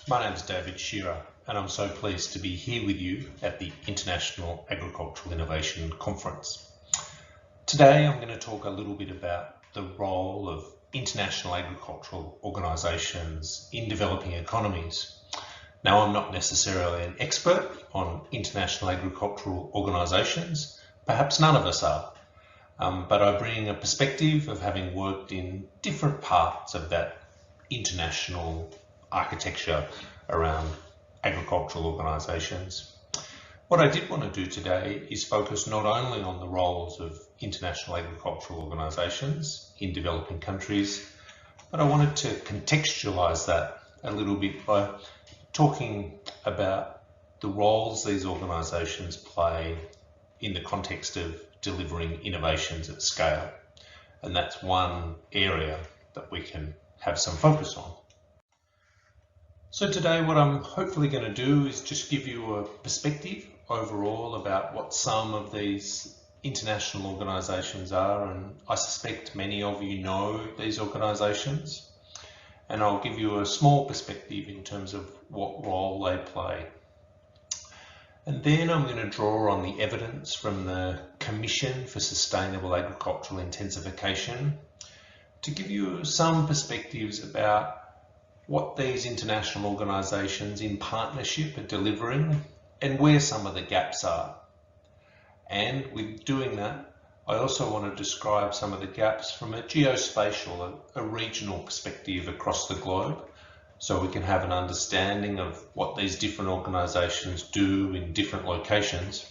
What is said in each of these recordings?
My name is David Shearer, and I'm so pleased to be here with you at the International Agricultural Innovation Conference. Today I'm going to talk a little bit about the role of international agricultural organisations in developing economies. Now, I'm not necessarily an expert on international agricultural organisations, perhaps none of us are, but I bring a perspective of having worked in different parts of that international architecture around agricultural organisations. What I did want to do today is focus not only on the roles of international agricultural organisations in developing countries, but I wanted to contextualise that a little bit by talking about the roles these organisations play in the context of delivering innovations at scale. And that's one area that we can have some focus on. So today what I'm hopefully going to do is just give you a perspective overall about what some of these international organisations are, and I suspect many of you know these organisations, and I'll give you a small perspective in terms of what role they play. And then I'm going to draw on the evidence from the Commission for Sustainable Agricultural Intensification to give you some perspectives about what these international organisations in partnership are delivering and where some of the gaps are. And with doing that, I also want to describe some of the gaps from a geospatial, a regional perspective across the globe, so we can have an understanding of what these different organisations do in different locations.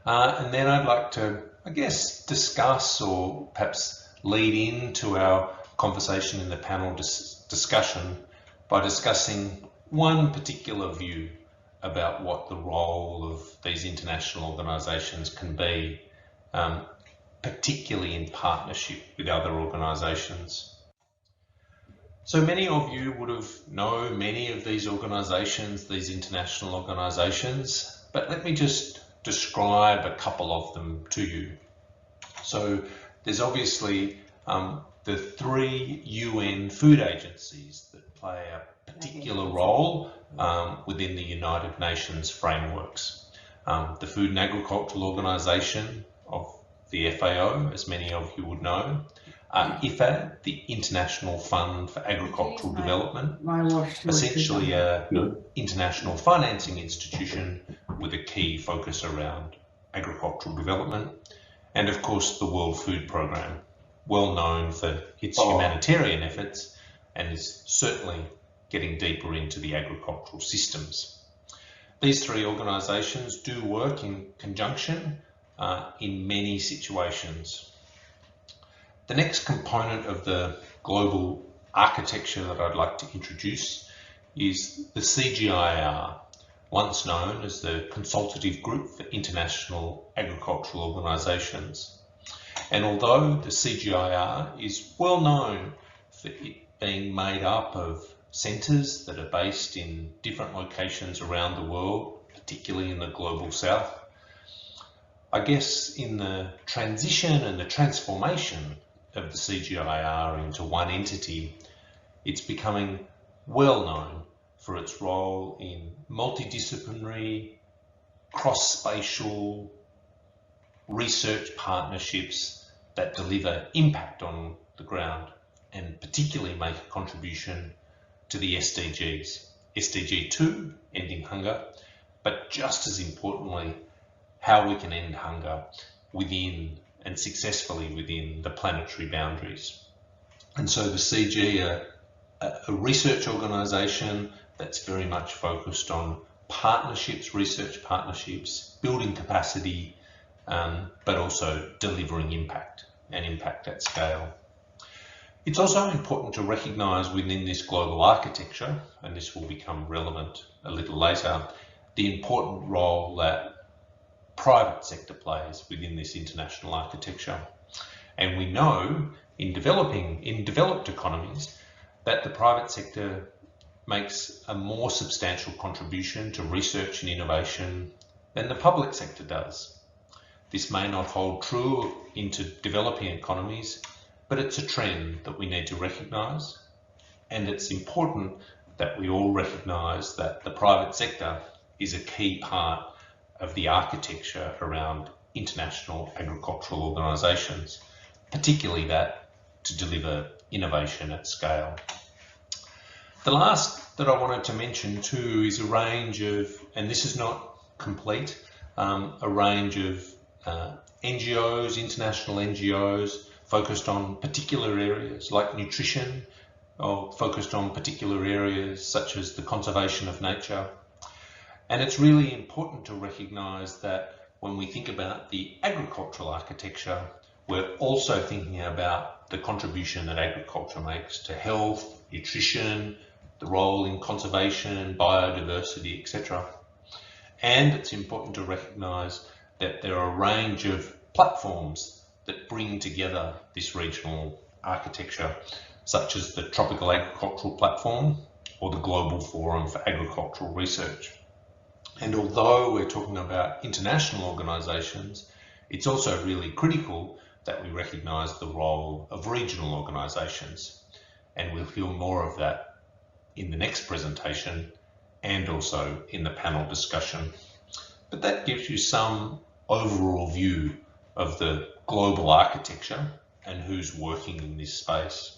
And then I'd like to, discuss or perhaps lead into our conversation in the panel discussion by discussing one particular view about what the role of these international organisations can be, particularly in partnership with other organisations. So many of you would have known many of these organisations, these international organisations, but let me just describe a couple of them to you. So there's obviously the 3 UN food agencies that play a particular role within the United Nations frameworks. The Food and Agricultural Organization of the FAO, as many of you would know, IFAD, the International Fund for Agricultural Development, essentially an international financing institution with a key focus around agricultural development, and of course the World Food Programme, well known for its humanitarian efforts and is certainly getting deeper into the agricultural systems. These 3 organisations do work in conjunction in many situations. The next component of the global architecture that I'd like to introduce is the CGIAR, once known as the Consultative Group for International Agricultural Organisations. And although the CGIAR is well known for it being made up of centres that are based in different locations around the world, particularly in the global south, I guess in the transition and the transformation of the CGIAR into one entity, it's becoming well known for its role in multidisciplinary, cross-spatial research partnerships that deliver impact on the ground and particularly make a contribution to the SDGs. SDG 2, ending hunger, but just as importantly, how we can end hunger within and successfully within the planetary boundaries. And so the CG are a research organisation that's very much focused on partnerships, research partnerships, building capacity, but also delivering impact and impact at scale. It's also important to recognise within this global architecture, and this will become relevant a little later, the important role that private sector plays within this international architecture. And we know in developed economies that the private sector makes a more substantial contribution to research and innovation than the public sector does. This may not hold true into developing economies, but it's a trend that we need to recognise, and it's important that we all recognise that the private sector is a key part of the architecture around international agricultural organisations, particularly that to deliver innovation at scale. The last that I wanted to mention too is a range of, and this is not complete, a range of NGOs, international NGOs, focused on particular areas like nutrition, or focused on particular areas such as the conservation of nature. And it's really important to recognise that when we think about the agricultural architecture, we're also thinking about the contribution that agriculture makes to health, nutrition, the role in conservation, biodiversity, etc. And it's important to recognise that there are a range of platforms that bring together this regional architecture, such as the Tropical Agricultural Platform or the Global Forum for Agricultural Research. And although we're talking about international organisations, it's also really critical that we recognise the role of regional organisations. And we'll hear more of that in the next presentation and also in the panel discussion. But that gives you some overall view of the global architecture and who's working in this space.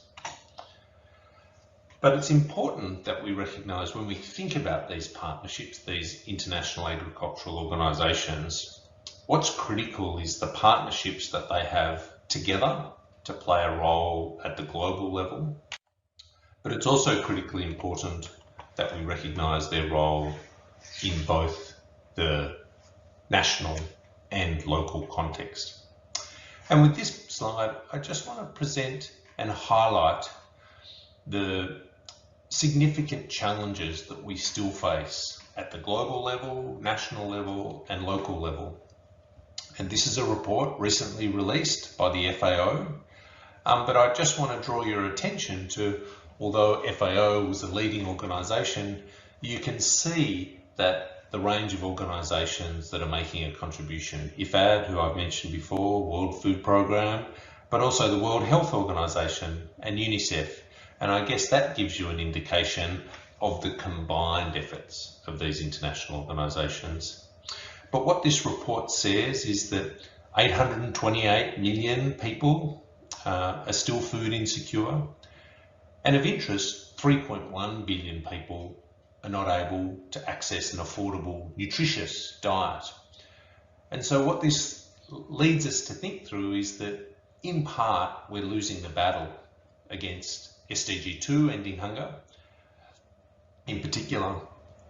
But it's important that we recognise when we think about these partnerships, these international agricultural organisations, what's critical is the partnerships that they have together to play a role at the global level. But it's also critically important that we recognise their role in both the national and local context. And with this slide, I just want to present and highlight the significant challenges that we still face at the global level, national level, and local level. And this is a report recently released by the FAO, but I just want to draw your attention to, although FAO was a leading organisation, you can see that the range of organisations that are making a contribution, IFAD, who I've mentioned before, World Food Programme, but also the World Health Organization and UNICEF. And I guess that gives you an indication of the combined efforts of these international organisations. But what this report says is that 828 million people are still food insecure, and of interest, 3.1 billion people are not able to access an affordable, nutritious diet. And so what this leads us to think through is that in part, we're losing the battle against SDG 2, ending hunger, in particular.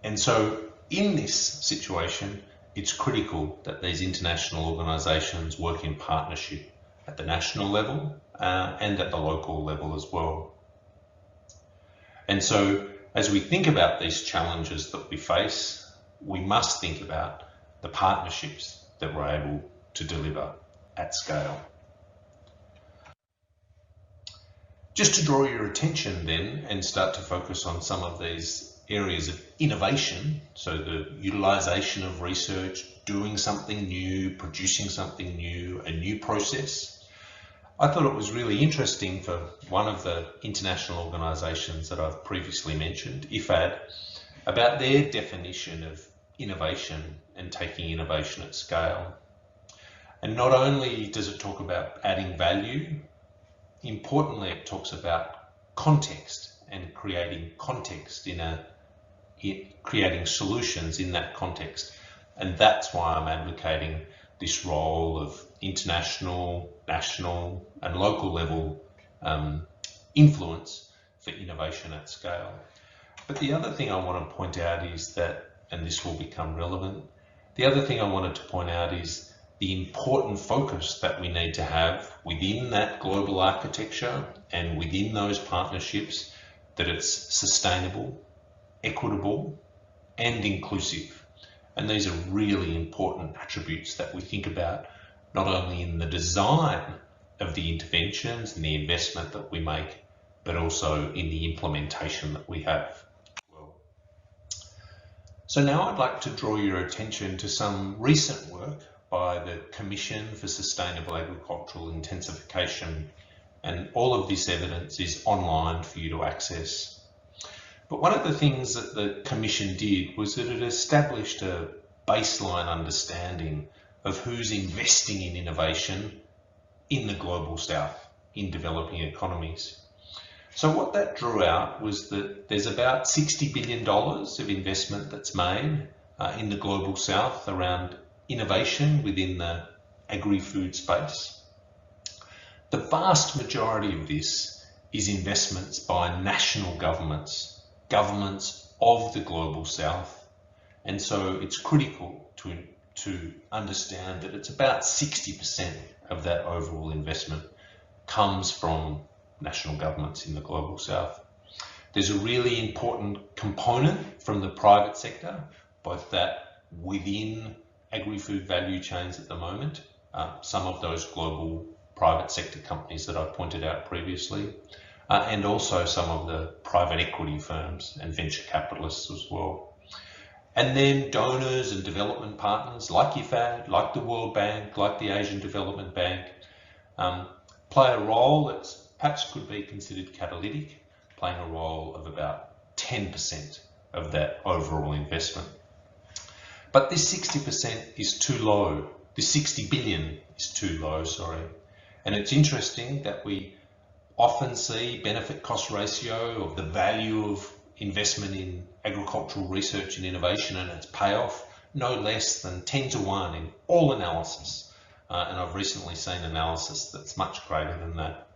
And so in this situation, it's critical that these international organisations work in partnership at the national level and at the local level as well. And so as we think about these challenges that we face, we must think about the partnerships that we're able to deliver at scale. Just to draw your attention then and start to focus on some of these areas of innovation, so the utilisation of research, doing something new, producing something new, a new process. I thought it was really interesting for one of the international organisations that I've previously mentioned, IFAD, about their definition of innovation and taking innovation at scale. And not only does it talk about adding value, importantly, it talks about context and creating context creating solutions in that context. And that's why I'm advocating this role of international, national, and local level influence for innovation at scale. But the other thing I want to point out is that, and this will become relevant, the other thing I wanted to point out is the important focus that we need to have within that global architecture and within those partnerships, that it's sustainable, equitable, and inclusive. And these are really important attributes that we think about, not only in the design of the interventions and the investment that we make, but also in the implementation that we have. So now I'd like to draw your attention to some recent work by the Commission for Sustainable Agricultural Intensification, and all of this evidence is online for you to access. But one of the things that the Commission did was that it established a baseline understanding of who's investing in innovation in the global south, in developing economies. So what that drew out was that there's about $60 billion of investment that's made in the global south around innovation within the agri-food space. The vast majority of this is investments by national governments, governments of the global south. And so it's critical to understand that it's about 60% of that overall investment comes from national governments in the global south. There's a really important component from the private sector, both that within agri-food value chains at the moment, some of those global private sector companies that I pointed out previously, and also some of the private equity firms and venture capitalists as well. And then donors and development partners like IFAD, like the World Bank, like the Asian Development Bank, play a role that's perhaps could be considered catalytic, playing a role of about 10% of that overall investment. But this 60% is too low. This 60 billion is too low, sorry. And it's interesting that we often see benefit cost ratio of the value of investment in agricultural research and innovation and its payoff no less than 10 to 1 in all analysis. And I've recently seen analysis that's much greater than that.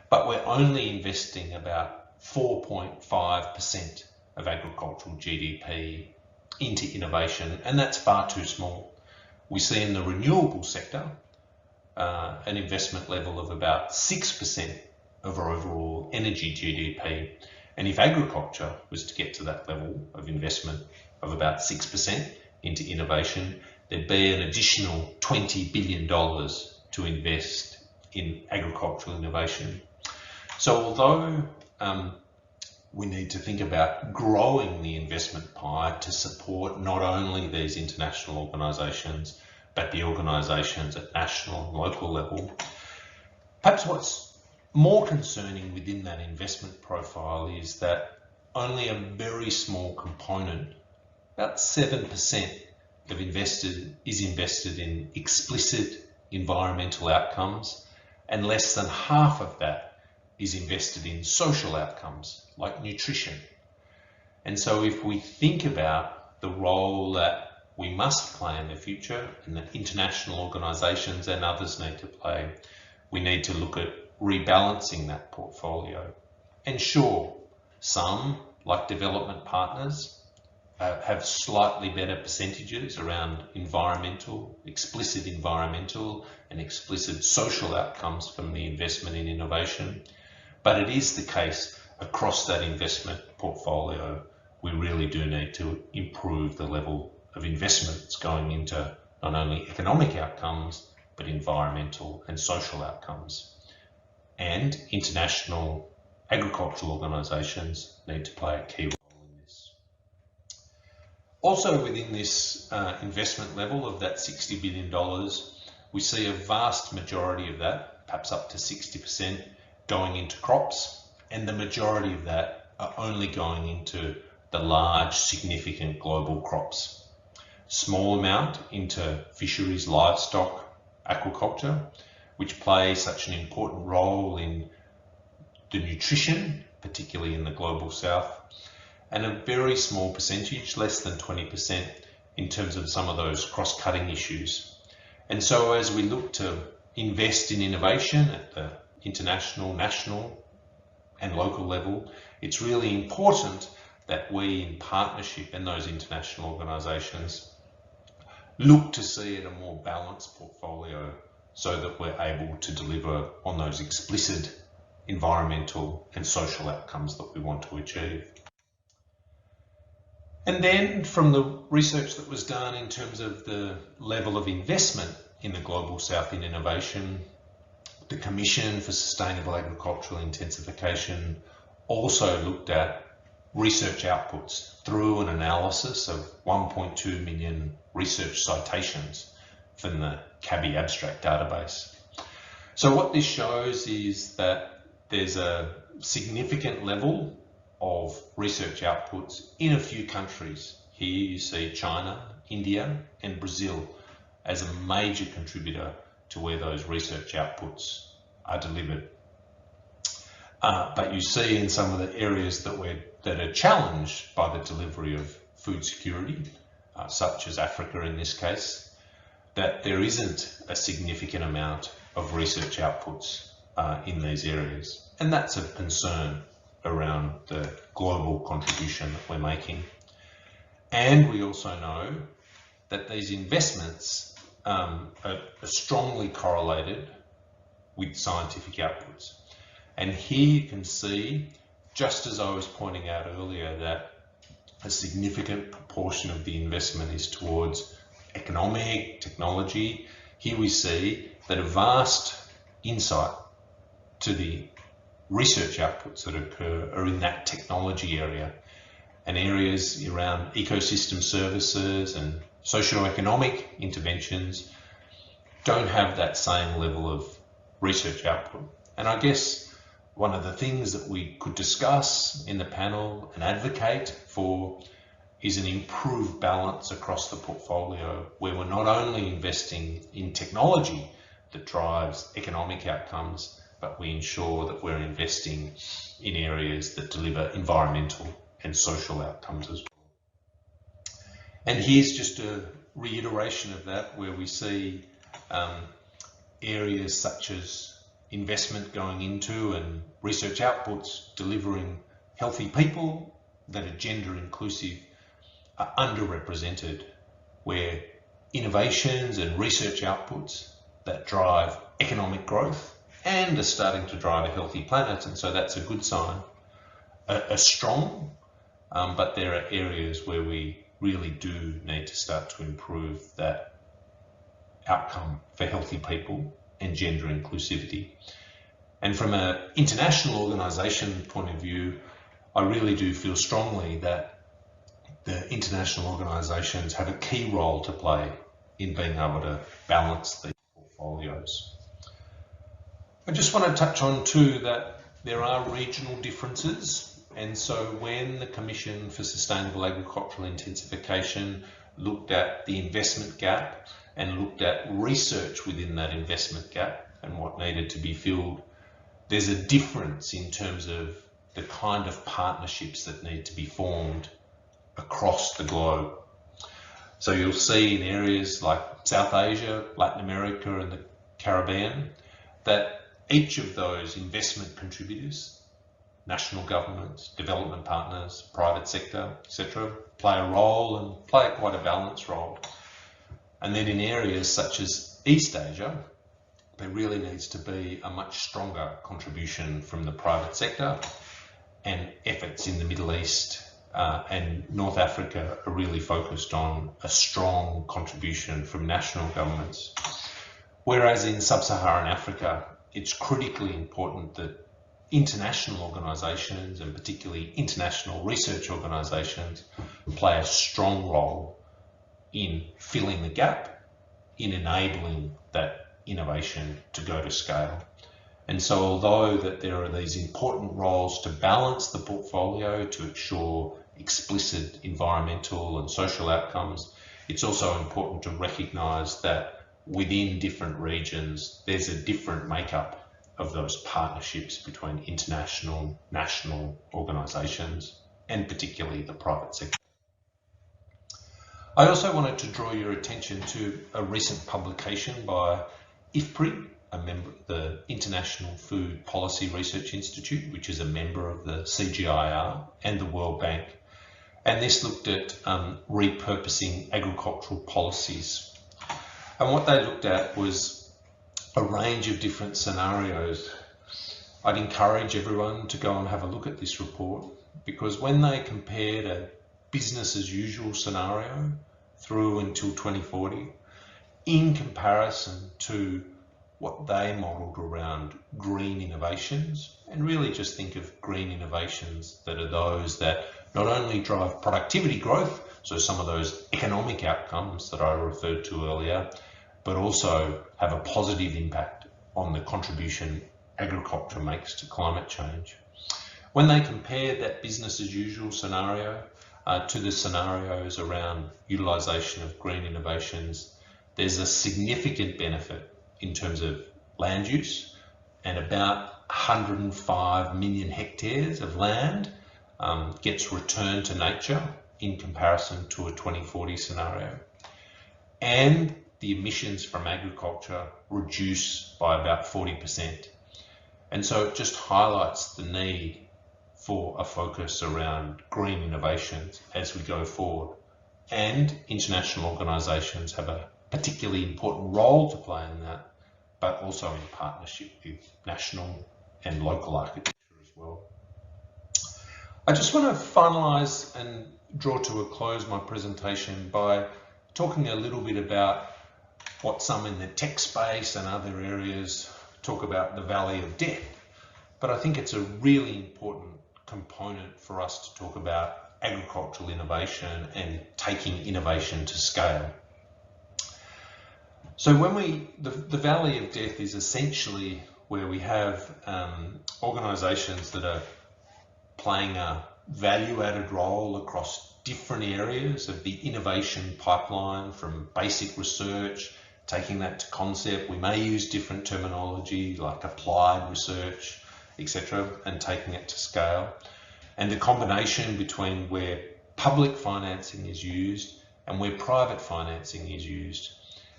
But we're only investing about 4.5% of agricultural GDP into innovation, and that's far too small. We see in the renewable sector an investment level of about 6% of our overall energy GDP. And if agriculture was to get to that level of investment of about 6% into innovation, there'd be an additional $20 billion to invest in agricultural innovation. So although we need to think about growing the investment pie to support not only these international organisations, but the organisations at national and local level, perhaps what's more concerning within that investment profile is that only a very small component, about 7% is invested in explicit environmental outcomes, and less than half of that is invested in social outcomes like nutrition. And so if we think about the role that we must play in the future and that international organisations and others need to play, we need to look at rebalancing that portfolio. And sure, some, like development partners, have slightly better percentages around explicit environmental and explicit social outcomes from the investment in innovation. But it is the case across that investment portfolio, we really do need to improve the level of investments going into not only economic outcomes, but environmental and social outcomes. And international agricultural organisations need to play a key role in this. Also within this investment level of that $60 billion, we see a vast majority of that, perhaps up to 60%, going into crops, and the majority of that are only going into the large, significant global crops. Small amount into fisheries, livestock, aquaculture, which play such an important role in the nutrition, particularly in the global south, and a very small percentage, less than 20%, in terms of some of those cross-cutting issues. And so as we look to invest in innovation at the international, national and local level, it's really important that we, in partnership in those international organisations, look to see it a more balanced portfolio so that we're able to deliver on those explicit environmental and social outcomes that we want to achieve. And then from the research that was done in terms of the level of investment in the Global South in innovation, the Commission for Sustainable Agricultural Intensification also looked at research outputs through an analysis of 1.2 million research citations from the CABI abstract database. So what this shows is that there's a significant level of research outputs in a few countries. Here you see China, India, and Brazil as a major contributor to where those research outputs are delivered. But you see in some of the areas that are challenged by the delivery of food security, such as Africa in this case, that there isn't a significant amount of research outputs in these areas. And that's of concern around the global contribution that we're making. And we also know that these investments are strongly correlated with scientific outputs. And here you can see, just as I was pointing out earlier, that a significant proportion of the investment is towards economic technology. Here we see that a vast insight to the research outputs that occur are in that technology area, and areas around ecosystem services and socio-economic interventions don't have that same level of research output. And I guess one of the things that we could discuss in the panel and advocate for is an improved balance across the portfolio, where we're not only investing in technology that drives economic outcomes, but we ensure that we're investing in areas that deliver environmental and social outcomes as well. And here's just a reiteration of that, where we see areas such as investment going into and research outputs delivering healthy people that are gender inclusive are underrepresented, where innovations and research outputs that drive economic growth and are starting to drive a healthy planet, and so that's a good sign, are strong, but there are areas where we really do need to start to improve that outcome for healthy people and gender inclusivity. And from an international organisation point of view, I really do feel strongly that the international organisations have a key role to play in being able to balance these portfolios. I just want to touch on too that there are regional differences, and so when the Commission for Sustainable Agricultural Intensification looked at the investment gap and looked at research within that investment gap and what needed to be filled, there's a difference in terms of the kind of partnerships that need to be formed across the globe. So you'll see in areas like South Asia, Latin America and the Caribbean that each of those investment contributors, national governments, development partners, private sector, etc., play a role and play quite a balanced role. And then in areas such as East Asia, there really needs to be a much stronger contribution from the private sector, and efforts in the Middle East and North Africa are really focused on a strong contribution from national governments. Whereas in Sub-Saharan Africa, it's critically important that international organisations, and particularly international research organisations, play a strong role in filling the gap, in enabling that innovation to go to scale. And so although that there are these important roles to balance the portfolio to ensure explicit environmental and social outcomes, it's also important to recognise that within different regions, there's a different makeup of those partnerships between international, national organisations, and particularly the private sector. I also wanted to draw your attention to a recent publication by IFPRI, a member of the International Food Policy Research Institute, which is a member of the CGIAR and the World Bank. And this looked at repurposing agricultural policies. And what they looked at was a range of different scenarios. I'd encourage everyone to go and have a look at this report, because when they compared a business as usual scenario through until 2040, in comparison to what they modelled around green innovations, and really just think of green innovations that are those that not only drive productivity growth, so some of those economic outcomes that I referred to earlier, but also have a positive impact on the contribution agriculture makes to climate change. When they compare that business as usual scenario to the scenarios around utilisation of green innovations, there's a significant benefit in terms of land use, and about 105 million hectares of land gets returned to nature in comparison to a 2040 scenario. And the emissions from agriculture reduce by about 40%. And so it just highlights the need for a focus around green innovations as we go forward. And international organisations have a particularly important role to play in that, but also in partnership with national and local architecture as well. I just want to finalise and draw to a close my presentation by talking a little bit about what some in the tech space and other areas talk about the valley of death. But I think it's a really important component for us to talk about agricultural innovation and taking innovation to scale. So when the valley of death is essentially where we have organisations that are playing a value-added role across different areas of the innovation pipeline, from basic research, taking that to concept. We may use different terminology like applied research, etc., and taking it to scale. And the combination between where public financing is used and where private financing is used.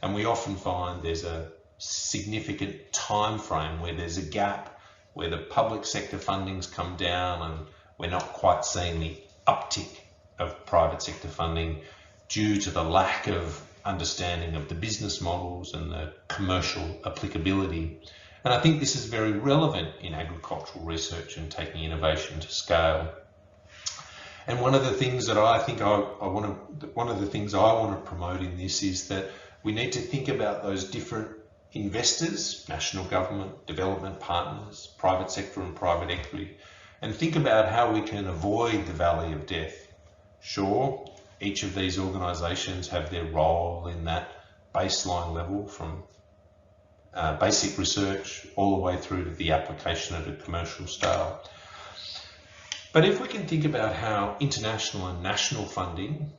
And we often find there's a significant time frame where there's a gap, where the public sector funding's come down and we're not quite seeing the uptick of private sector funding due to the lack of understanding of the business models and the commercial applicability. And I think this is very relevant in agricultural research and taking innovation to scale. And one of the things that I think I want to promote in this is that we need to think about those different investors, national government, development partners, private sector and private equity, and think about how we can avoid the valley of death. Sure, each of these organisations have their role in that baseline level, from basic research all the way through to the application at a commercial scale. But if we can think about how international and national funding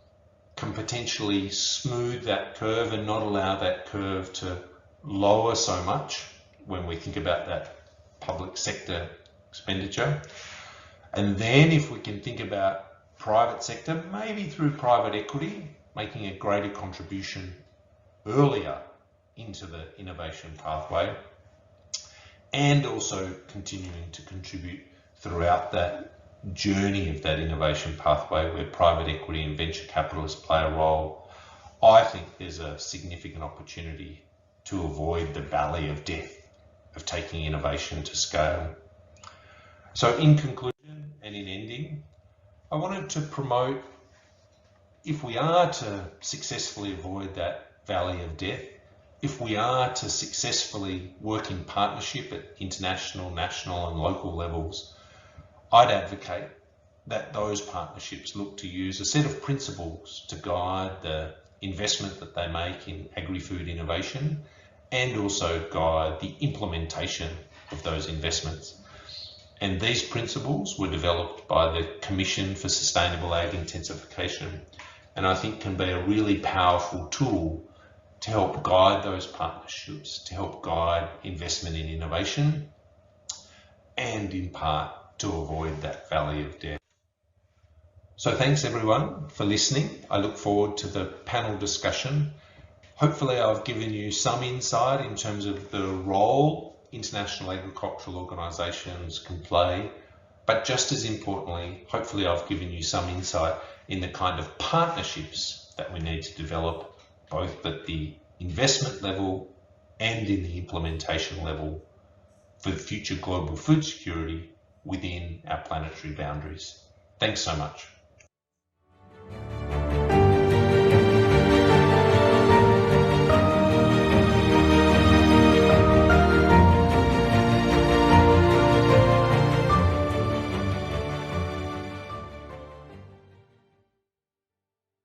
can potentially smooth that curve and not allow that curve to lower so much when we think about that public sector expenditure. And then if we can think about private sector, maybe through private equity, making a greater contribution earlier into the innovation pathway, and also continuing to contribute throughout that journey of that innovation pathway where private equity and venture capitalists play a role, I think there's a significant opportunity to avoid the valley of death of taking innovation to scale. So in conclusion and in ending, I wanted to promote, if we are to successfully avoid that valley of death, if we are to successfully work in partnership at international, national and local levels, I'd advocate that those partnerships look to use a set of principles to guide the investment that they make in agri-food innovation, and also guide the implementation of those investments. And these principles were developed by the Commission for Sustainable Ag Intensification, and I think can be a really powerful tool to help guide those partnerships, to help guide investment in innovation, and in part to avoid that valley of death. So thanks everyone for listening. I look forward to the panel discussion. Hopefully I've given you some insight in terms of the role international agricultural organisations can play, but just as importantly, hopefully I've given you some insight in the kind of partnerships that we need to develop, both at the investment level and in the implementation level, for the future global food security within our planetary boundaries. Thanks so much.